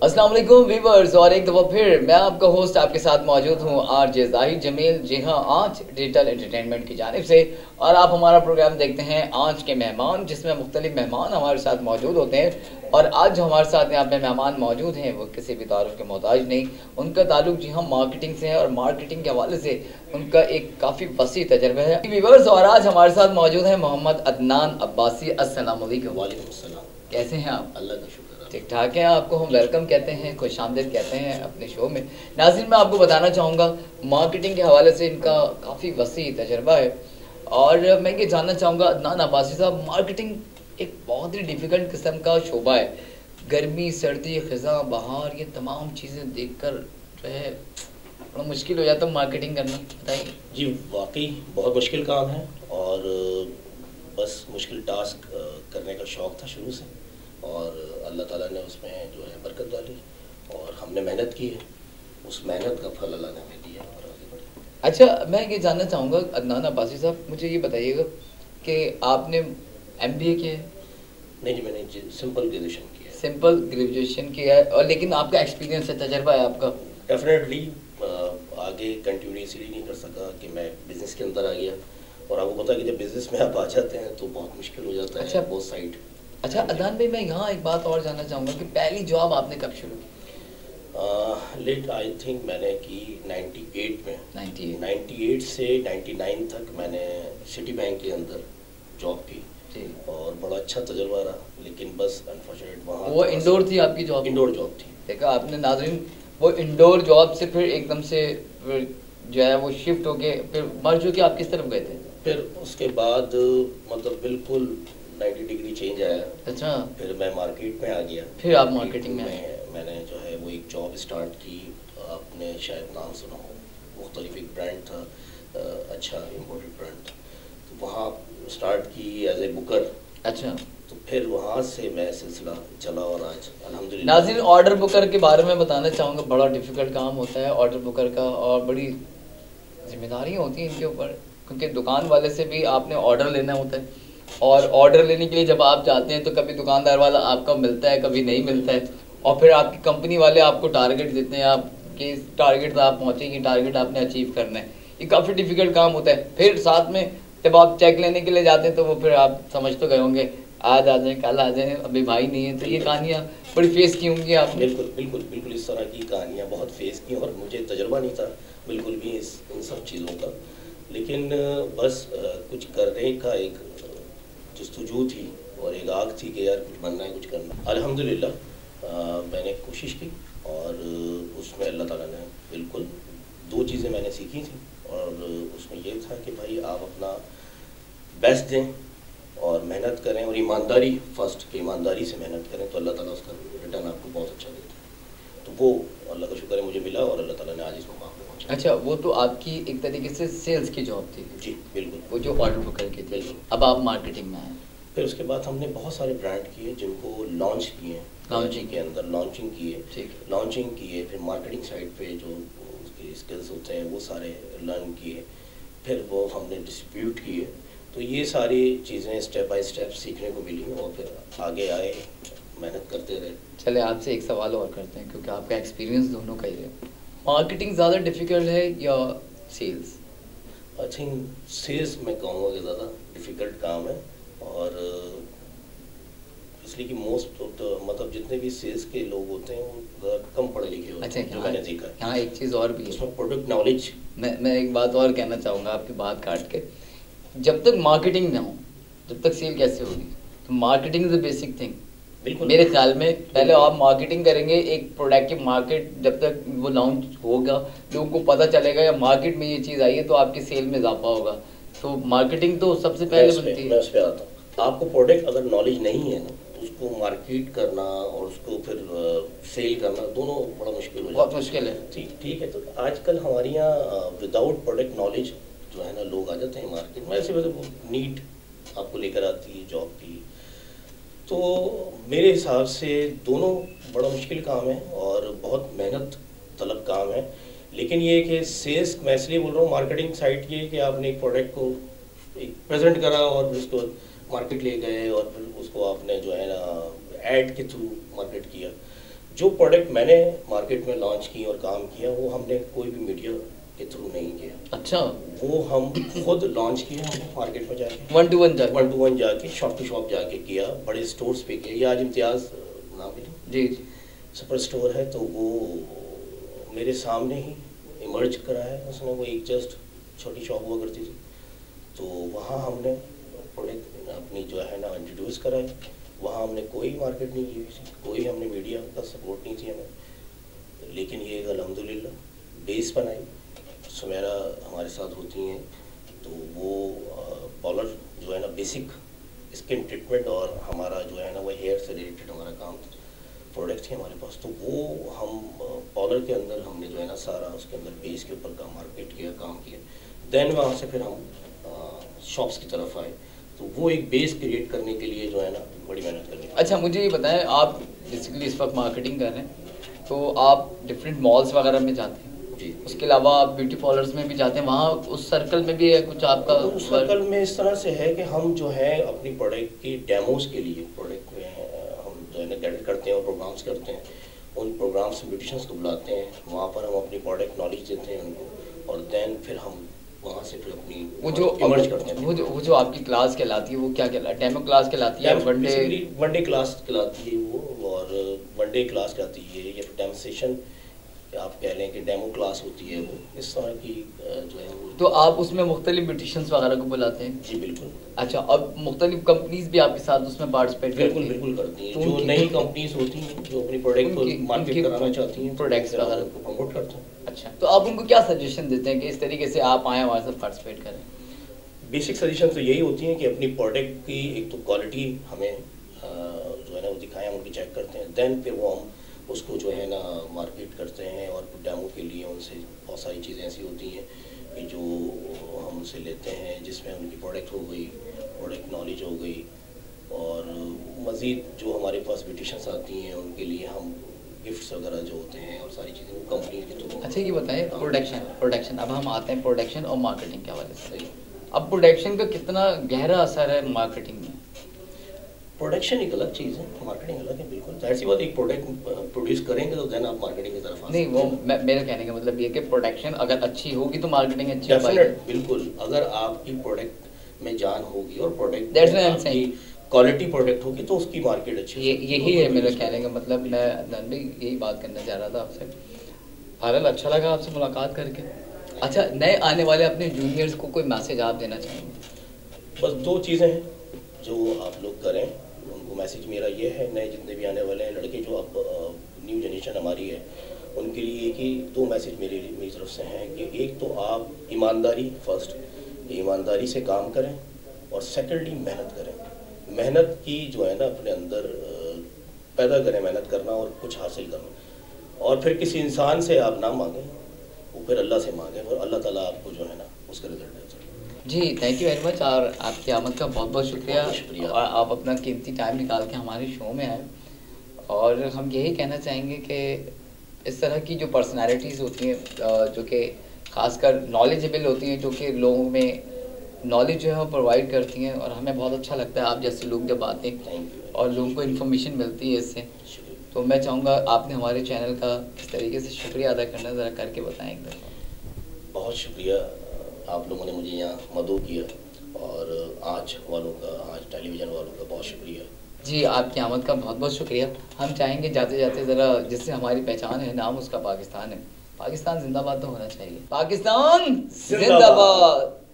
अस्सलाम वालेकुम व्यूअर्स, और एक दफ़ा फिर मैं आपका होस्ट आपके साथ मौजूद हूँ आरजे ज़ाहिद जमील। जी हाँ, आज डिजिटल एंटरटेनमेंट की जानिब से, और आप हमारा प्रोग्राम देखते हैं आज के मेहमान, जिसमें मुख्तलिफ मेहमान हमारे साथ मौजूद होते हैं। और आज जो हमारे साथ यहाँ पे मेहमान मौजूद हैं वो किसी भी तारुफ के मोहताज नहीं, उनका ताल्लुक जी हाँ मार्केटिंग से है, और मार्केटिंग के हवाले से उनका एक काफ़ी वसी तजर्बा है व्यूअर्स। और आज हमारे साथ मौजूद हैं मोहम्मद अदनान अब्बासी। अस्सलाम वालेकुम। वालेकुम सलाम। कैसे हैं आप? अल्लाह का शुक्र है। ठीक ठाक है। आपको हम वेलकम कहते हैं, खुश आमदीद कहते हैं अपने शो में। नाज़रीन, मैं आपको बताना चाहूँगा मार्केटिंग के हवाले से इनका काफ़ी वसी तजर्बा है, और मैं ये जानना चाहूँगा अदनान अब्बासी साहब, मार्केटिंग एक बहुत ही डिफ़िकल्ट किस्म का शोबा है। गर्मी, सर्दी, ख़ज़ां, बहार, ये तमाम चीज़ें देख कर जो है बड़ा मुश्किल हो जाता है मार्केटिंग करना। बताइए जी, वाकई बहुत मुश्किल काम है, और बस मुश्किल टास्क करने का शौक़ था शुरू से, और अल्लाह ताला ने उसमें जो है बरकत डाली, और हमने मेहनत की है, उस मेहनत का फल अल्लाह ने हमें दिया और आगे बढ़े। अच्छा, मैं ये जानना चाहूँगा अदनान अब्बासी साहब, मुझे ये बताइएगा कि आपने MBA किया है? नहीं जी, मैंने सिंपल ग्रेजुएशन किया है। सिंपल ग्रेजुएशन किया है, और लेकिन आपका एक्सपीरियंस है, तजर्बा है आपका? डेफिनेटली आगे कंटिन्यू इसलिए नहीं कर सका कि मैं बिज़नेस के अंदर आ गया, और आपको पता है कि जब बिज़नेस में आप आ जाते हैं तो बहुत मुश्किल हो जाता है। अच्छा, बोथ साइड। अच्छा अदनान भाई, मैं यहाँ एक बात और जानना चाहूँगा कि पहली जॉब आपने कब शुरू की? लेट आई थिंक मैंने की 98 में। 98 से 99 तक मैंने सिटी बैंक के अंदर जॉब की, और बड़ा अच्छा तजुर्बा रहा, लेकिन बस अनफॉर्चुनेट वहाँ वो इंडोर थी आपकी जॉब? इंडोर जॉब थी। देखा आपने नाज़रीन, वो इंडोर जॉब से फिर एकदम से फिर जो है वो शिफ्ट होके फिर मर्ज होके आप किस तरफ गए थे? फिर उसके बाद मतलब बिल्कुल 90 डिग्री चेंज आया। अच्छा, फिर मैं मार्केट में आ गया। फिर आप मार्केटिंग में मैंने जो है वो एक जॉब स्टार्ट की, आपने शायद नाम सुना हो, मुख्तलिफ एक ब्रांड था, अच्छा इम्पोर्टेड ब्रांड था, तो वहाँ स्टार्ट की एज ए बुकर। अच्छा, तो फिर वहाँ से मैं सिलसिला चला, और आज अल्हम्दुलिल्लाह। नाज़रीन, ऑर्डर बुकर के बारे में बताना चाहूँगा, बड़ा डिफ़िकल्ट काम होता है ऑर्डर बुकर का, और बड़ी जिम्मेदारियाँ होती हैं इनके ऊपर, क्योंकि दुकान वाले से भी आपने ऑर्डर लेना होता है, और ऑर्डर लेने के लिए जब आप जाते हैं तो कभी दुकानदार वाला आपका मिलता है, कभी नहीं मिलता है, और फिर आपकी कंपनी वाले आपको टारगेट देते हैं, आप कि इस टारगेट तक आप पहुँचेंगे, टारगेट आपने अचीव करना है। ये काफ़ी डिफ़िकल्ट काम होता है। फिर साथ में जब आप चेक लेने के लिए जाते हैं तो वो फिर आप समझ तो गए होंगे, आज आ जाए, कल आ जाए, अभी भाई नहीं है। तो ये कहानियाँ बड़ी फेस की होंगी आपने? बिल्कुल बिल्कुल बिल्कुल, इस तरह की कहानियाँ बहुत फेस की, और मुझे तजुर्बा नहीं था बिल्कुल भी इन सब चीज़ों का, लेकिन बस कुछ करने का एक जस्तजू थी, और एक आग थी कि यार कुछ बनना है, कुछ करना। अल्हम्दुलिल्लाह मैंने कोशिश की, और उसमें अल्लाह ताला ने बिल्कुल 2 चीज़ें मैंने सीखी थी, और उसमें ये था कि भाई आप अपना बेस्ट दें और मेहनत करें, और ईमानदारी फर्स्ट, कि ईमानदारी से मेहनत करें तो अल्लाह ताला उसका रिटर्न आपको बहुत अच्छा देता है। तो वो अल्लाह का शुक्र है मुझे मिला, और अल्लाह ताला ने आज इस मुकाम पे पहुंचा। अच्छा, वो तो आपकी एक तरीके से सेल्स की जॉब थी? जी बिल्कुल, वो जो ऑर्डर बुकर की थी। अब आप मार्केटिंग में आए। फिर उसके बाद हमने बहुत सारे ब्रांड किए जिनको लॉन्च किए, लॉन्चिंग के अंदर लॉन्चिंग किए, लॉन्चिंग किए, फिर मार्केटिंग साइड पे जो उसके स्किल्स होते हैं वो सारे लर्न किए, फिर वो हमने डिस्ट्रीब्यूट किए। तो ये सारी चीज़ें स्टेप बाय स्टेप सीखने को मिली, और फिर आगे आए, मेहनत करते रहे। चले आपसे एक सवाल और करते हैं, क्योंकि आपका एक्सपीरियंस दोनों का ही है। मार्केटिंग ज़्यादा डिफ़िकल्ट है या सेल्स? आई थिंक सेल्स में कहूँगा कि ज़्यादा डिफ़िकल्ट काम है, और इसलिए कि मोस्ट ऑफ द मतलब जितने भी सेल्स के लोग होते हैं वो कम पढ़े लिखे होते हैं। अच्छा, जो मैंने देखा है। यहाँ एक चीज़ और भी है, उसमें प्रोडक्ट नॉलेज। मैं एक बात और कहना चाहूँगा आपकी बात काट के, जब तक मार्केटिंग ना हो जब तक सेल कैसे होगी? तो marketing is the basic thing. बिल्कुल, मेरे ख्याल में पहले आप मार्केटिंग करेंगे, एक प्रोडक्ट की मार्केट जब तक वो लॉन्च होगा, लोगों को पता चलेगा या मार्केट में ये चीज़ आई है, तो आपकी सेल में इजाफा होगा। तो मार्केटिंग तो सबसे पहले बनती है। मैं उस पर आता हूँ। आपको प्रोडक्ट अगर नॉलेज नहीं है ना, तो उसको मार्केट करना और उसको फिर सेल करना दोनों बड़ा मुश्किल हो जाता है। बहुत मुश्किल है। ठीक है। तो आजकल हमारे यहाँ विदाउट प्रोडक्ट नॉलेज जो है ना लोग आ जाते हैं मार्केट में, ऐसे वैसे नीड आपको लेकर आती है जॉब की। तो मेरे हिसाब से दोनों बड़ा मुश्किल काम है, और बहुत मेहनत तलब काम है। लेकिन ये कि सेल्स, मैं इसलिए बोल रहा हूँ मार्केटिंग साइड ये कि आपने एक प्रोडक्ट को एक प्रेजेंट करा, और फिर उसको मार्केट ले गए, और फिर उसको आपने जो है ना ऐड के थ्रू मार्केट किया। जो प्रोडक्ट मैंने मार्केट में लॉन्च की और काम किया वो हमने कोई भी मीडिया के थ्रू नहीं किया। अच्छा, वो हम खुद लॉन्च किया हमने मार्केट में जाके, 1-to-1 जाके शॉप टू शॉप जाके किया, बड़े स्टोर्स पे किया। ये आज इम्तियाज़ नाम जी सुपर स्टोर है, तो वो मेरे सामने ही इमर्ज करा है उसने। वो एक जस्ट छोटी शॉप हुआ करती थी, तो वहाँ हमने प्रोडक्ट अपनी जो है ना इंट्रोड्यूस कराई। वहाँ हमने कोई मार्केट नहीं की हुई थी, कोई हमने मीडिया का सपोर्ट नहीं थी हमें। लेकिन ये अल्हम्दुलिल्लाह बेस बनाई। सुमेरा हमारे साथ होती हैं, तो वो पॉलर जो है ना बेसिक स्किन ट्रीटमेंट और हमारा जो है ना वो हेयर से रिलेटेड हमारा काम प्रोडक्ट थी हमारे पास। तो वो हम पॉलर के अंदर हमने जो है ना सारा उसके अंदर बेस के ऊपर काम मार्केट किया, काम किया। देन वहाँ से फिर हम शॉप्स की तरफ आए। तो वो एक बेस क्रिएट करने के लिए जो है ना बड़ी मेहनत करनी। अच्छा, मुझे ये बताएं, आप बेसिकली इस वक्त मार्केटिंग कर रहे हैं, तो आप डिफरेंट मॉल्स वगैरह में जाते हैं जी, उसके अलावा आप ब्यूटी पार्लर्स में भी जाते हैं, वहाँ उस सर्कल में भी है कुछ आपका? तो उस सर्कल में इस तरह से है कि हम जो है अपनी प्रोडक्ट की डेमोज के लिए प्रोडक्ट में हम जो है ना गाइड करते हैं और प्रोग्राम्स करते हैं। उन प्रोग्राम्स में ब्यूटिशियंस को बुलाते हैं, वहाँ पर हम अपनी प्रोडक्ट नॉलेज देते हैं उनको, और देन फिर हम वहाँ से फिर अपनी वो जो इमर्ज करते हैं। वो जो आपकी क्लास कहलाती है वो क्या कहलाती है? डेमो क्लास कहलाती है, वन डे क्लास कहलाती है वो, और वन डे क्लास कहलाती है, या फिर डेमो सेशन आप कह लें कि डेमो क्लास होती है वो, इस तरह की जो है वो। तो आप उसमें मुख्तलिफ ब्यूटिशियंस वगैरह को बुलाते हैं? जी बिल्कुल। अच्छा, अब मुख्तलिफ कंपनीज भी आपके साथ उसमें पार्टिसिपेट करती हैं? बिल्कुल करती हैं। जो नई कंपनीज होती हैं जो अपनी प्रोडक्ट को मार्केट कराना चाहती हैं, प्रोडक्ट्स वगैरह को प्रमोट करते हैं। अच्छा, तो आप उनको क्या सजेशन देते हैं कि इस तरीके से आप आएँ हमारे साथ पार्टिसिपेट करें? बेसिक सजेशन तो यही होती हैं कि अपनी प्रोडक्ट की एक तो क्वालिटी हमें जो है ना वो दिखाएं, हम उनकी चेक करते हैं। देन फिर वो हम उसको जो है ना मार्केट करते हैं, और डेमो के लिए उनसे बहुत सारी चीज़ें ऐसी होती हैं कि जो हम उनसे लेते हैं, जिसमें उनकी प्रोडक्ट हो गई, प्रोडक्ट नॉलेज हो गई, और मज़ीद जो हमारे पास ब्यूटिशियंस आती हैं उनके लिए हम गिफ्ट्स वगैरह जो होते हैं और सारी चीज़ें वो कंपनी के थ्रू। अच्छा, ये बताएं प्रोडक्शन, अब हम आते हैं प्रोडक्शन और मार्केटिंग के हवाले से। अब प्रोडक्शन का कितना गहरा असर है मार्केटिंग में? प्रोडक्शन एक अलग चीज़ है, मार्केटिंग अलग है। बिल्कुल जाहिर सी बात, एक प्रोडक्ट प्रोड्यूस करेंगे तो देन आप मार्केटिंग की तरफ आ नहीं, वो मेरा कहने का मतलब ये कि प्रोडक्शन अगर अच्छी होगी तो मार्केटिंग अच्छी हो पाएगी। डेफिनेट, बिल्कुल। अगर आपकी प्रोडक्ट में जान होगी और प्रोडक्ट आपकी क्वालिटी प्रोडक्ट होगी तो उसकी मार्केट अच्छी होगी। यही है मेरा कहने का मतलब। मैं अदनान भाई यही बात करना चाह रहा था आपसे। बहरहाल अच्छा लगा आपसे मुलाकात करके। अच्छा, नए आने वाले अपने जूनियर्स को कोई मैसेज आप देना चाहेंगे? बस दो चीज़ें हैं जो आप लोग करें, उनको मैसेज मेरा ये है, नए जितने भी आने वाले हैं लड़के जो अब न्यू जनरेशन हमारी है, उनके लिए कि दो मैसेज मेरी तरफ से हैं कि एक तो आप ईमानदारी, फर्स्ट ईमानदारी से काम करें, और सेकेंडली मेहनत करें। मेहनत की जो है ना अपने अंदर पैदा करें, मेहनत करना और कुछ हासिल करना, और फिर किसी इंसान से आप ना मांगें, वो फिर अल्लाह से मांगें, और अल्लाह ताला आपको जो है ना उसका रिजल्ट देता है। जी, थैंक यू वेरी मच, और आपकी आमद का बहुत बहुत शुक्रिया। और आप अपना कीमती टाइम निकाल के हमारे शो में आए। और हम यही कहना चाहेंगे कि इस तरह की जो पर्सनालिटीज़ होती हैं जो कि खासकर नॉलेजेबल होती हैं, जो कि लोगों में नॉलेज जो है वो प्रोवाइड करती हैं, और हमें बहुत अच्छा लगता है आप जैसे लोग जब आते हैं और लोगों को इन्फॉर्मेशन मिलती है इससे। तो मैं चाहूँगा आपने हमारे चैनल का इस तरीके से शुक्रिया अदा करना ज़रा करके बताएं एक दफ़ा। बहुत शुक्रिया, आप लोगों ने मुझे यहाँ मदद किया, और आज वालों का, आज टेलीविज़न वालों का बहुत शुक्रिया। जी, आपकी आमद का बहुत बहुत शुक्रिया। हम चाहेंगे जाते जाते ज़रा जिससे हमारी पहचान है, नाम उसका पाकिस्तान है। पाकिस्तान जिंदाबाद तो होना चाहिए। पाकिस्तान जिंदाबाद।